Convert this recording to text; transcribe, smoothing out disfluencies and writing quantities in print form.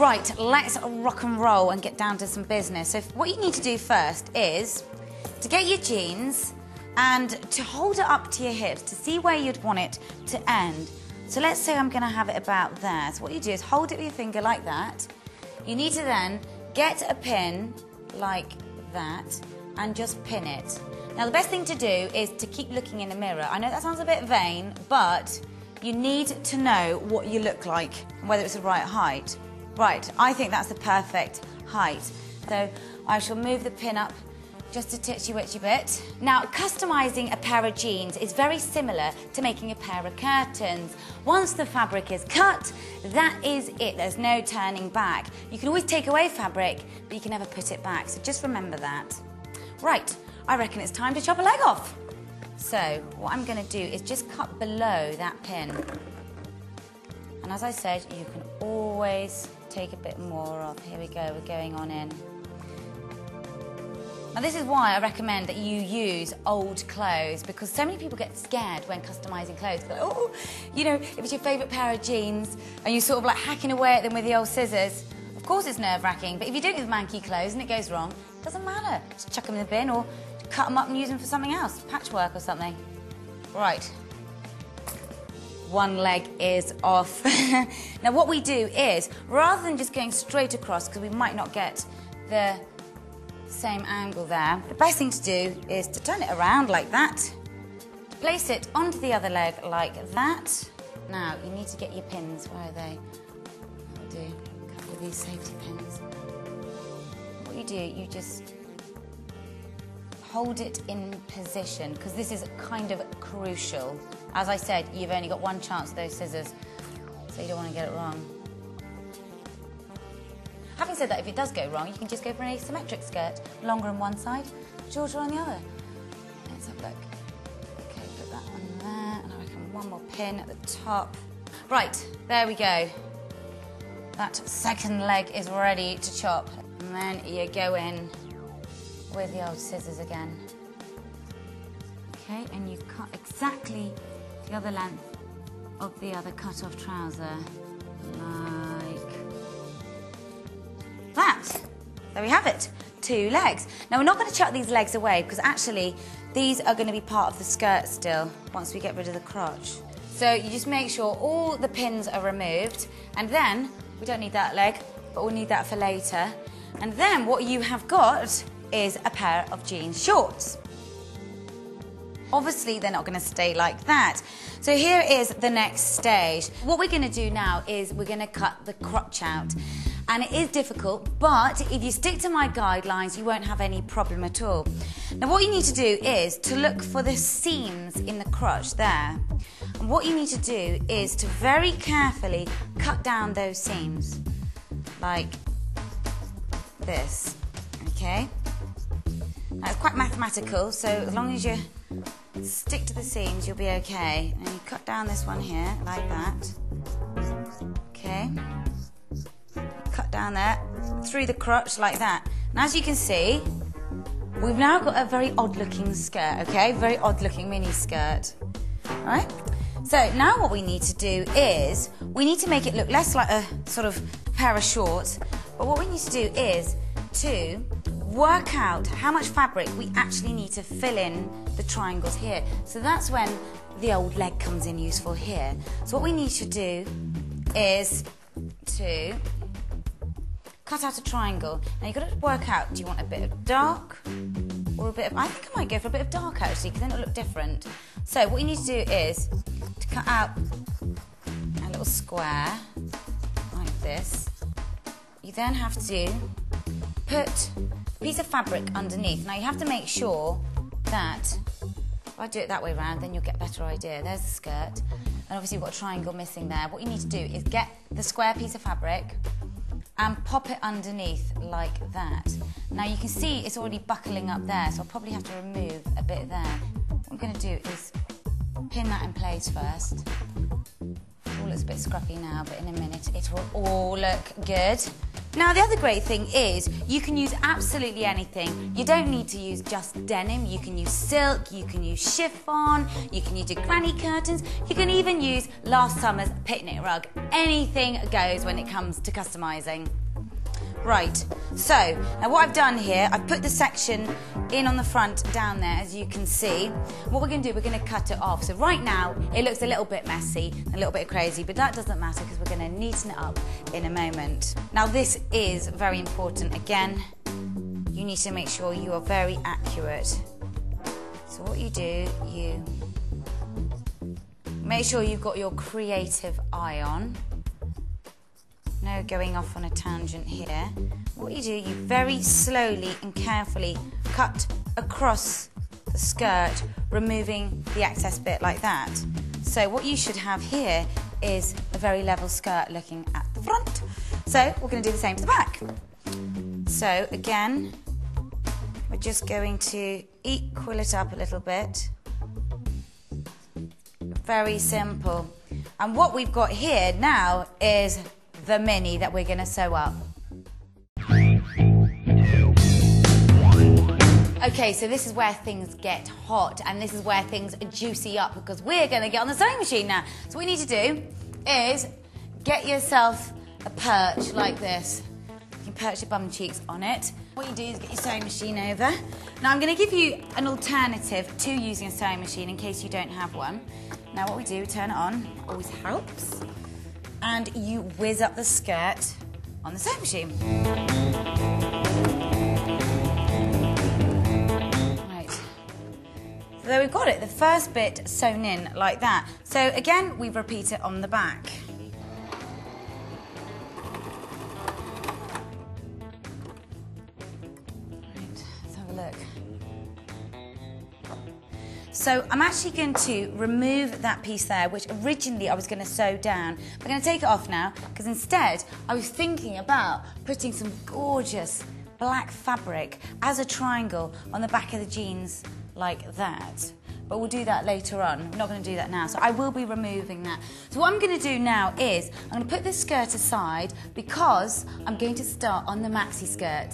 Right, let's rock and roll and get down to some business. So what you need to do first is to get your jeans and to hold it up to your hips to see where you'd want it to end. So let's say I'm going to have it about there. So what you do is hold it with your finger like that. You need to then get a pin like that and just pin it. Now the best thing to do is to keep looking in the mirror. I know that sounds a bit vain, but you need to know what you look like and whether it's the right height. Right, I think that's the perfect height. So I shall move the pin up just a titchy-witchy bit. Now, customizing a pair of jeans is very similar to making a pair of curtains. Once the fabric is cut, that is it. There's no turning back. You can always take away fabric, but you can never put it back, so just remember that. Right, I reckon it's time to chop a leg off. So, what I'm gonna do is just cut below that pin. And as I said, you can always take a bit more off. Here we go, we're going on in. Now this is why I recommend that you use old clothes, because so many people get scared when customising clothes. Like, oh, you know, if it's your favourite pair of jeans and you're sort of like hacking away at them with the old scissors, of course it's nerve-wracking, but if you do it with manky clothes and it goes wrong, it doesn't matter. Just chuck them in the bin or cut them up and use them for something else, patchwork or something. Right. One leg is off. Now what we do is, rather than just going straight across, because we might not get the same angle there, the best thing to do is to turn it around like that, place it onto the other leg like that. Now you need to get your pins. Where are they? I'll do a couple of these safety pins. What you do, you just hold it in position, because this is kind of crucial. As I said, you've only got one chance with those scissors, so you don't want to get it wrong. Having said that, if it does go wrong, you can just go for an asymmetric skirt, longer on one side, shorter on the other. Let's have a look. Okay, put that on there, and I reckon one more pin at the top. Right, there we go. That second leg is ready to chop. And then you go in with the old scissors again. Okay, and you cut exactly the other length of the other cut-off trouser, like that. There we have it, 2 legs. Now we're not going to chuck these legs away, because actually these are going to be part of the skirt still once we get rid of the crotch. So you just make sure all the pins are removed, and then we don't need that leg, but we'll need that for later. And then what you have got is a pair of jeans shorts. Obviously, they're not going to stay like that. So here is the next stage. What we're going to do now is we're going to cut the crotch out. And it is difficult, but if you stick to my guidelines, you won't have any problem at all. Now, what you need to do is to look for the seams in the crotch there. And what you need to do is to very carefully cut down those seams, like this, okay? Now, it's quite mathematical, so as long as you stick to the seams, you'll be okay. And you cut down this one here, like that. Okay. Cut down there, through the crotch, like that. And as you can see, we've now got a very odd-looking skirt, okay? Very odd-looking mini skirt. All right? So now what we need to do is, we need to make it look less like a sort of pair of shorts, but what we need to do is to work out how much fabric we actually need to fill in the triangles here. So that's when the old leg comes in useful here. So what we need to do is to cut out a triangle. Now you've got to work out, do you want a bit of dark or a bit of, I think I might go for a bit of dark actually, because then it'll look different. So what you need to do is to cut out a little square like this. You then have to put a piece of fabric underneath. Now you have to make sure that, if I do it that way around, then you'll get a better idea. There's the skirt, and obviously you've got a triangle missing there. What you need to do is get the square piece of fabric and pop it underneath like that. Now you can see it's already buckling up there, so I'll probably have to remove a bit there. What I'm going to do is pin that in place first. It all looks a bit scruffy now, but in a minute it will all look good. Now the other great thing is you can use absolutely anything. You don't need to use just denim. You can use silk, you can use chiffon, you can use your granny curtains, you can even use last summer's picnic rug. Anything goes when it comes to customising. Right, so now what I've done here, I've put the section in on the front down there, as you can see. What we're going to do, we're going to cut it off. So right now it looks a little bit messy, a little bit crazy, but that doesn't matter because we're going to neaten it up in a moment. Now this is very important. Again, you need to make sure you are very accurate. So what you do, you make sure you've got your creative eye on. No going off on a tangent here. What you do, you very slowly and carefully cut across the skirt, removing the excess bit like that. So what you should have here is a very level skirt looking at the front. So we're going to do the same to the back. So again, we're just going to equal it up a little bit. Very simple. And what we've got here now is the mini that we're going to sew up. Okay, so this is where things get hot and this is where things juicy up because we're going to get on the sewing machine now. So what you need to do is get yourself a perch like this. You can perch your bum cheeks on it. What you do is get your sewing machine over. Now I'm going to give you an alternative to using a sewing machine in case you don't have one. Now what we do, turn it on, always helps. And you whiz up the skirt on the sewing machine. Right. So there we've got it, the first bit sewn in like that. So again, we repeat it on the back. Right, let's have a look. So I'm actually going to remove that piece there, which originally I was going to sew down. I'm going to take it off now, because instead I was thinking about putting some gorgeous black fabric as a triangle on the back of the jeans like that. But we'll do that later on. I'm not going to do that now. So I will be removing that. So what I'm going to do now is I'm going to put this skirt aside because I'm going to start on the maxi skirt.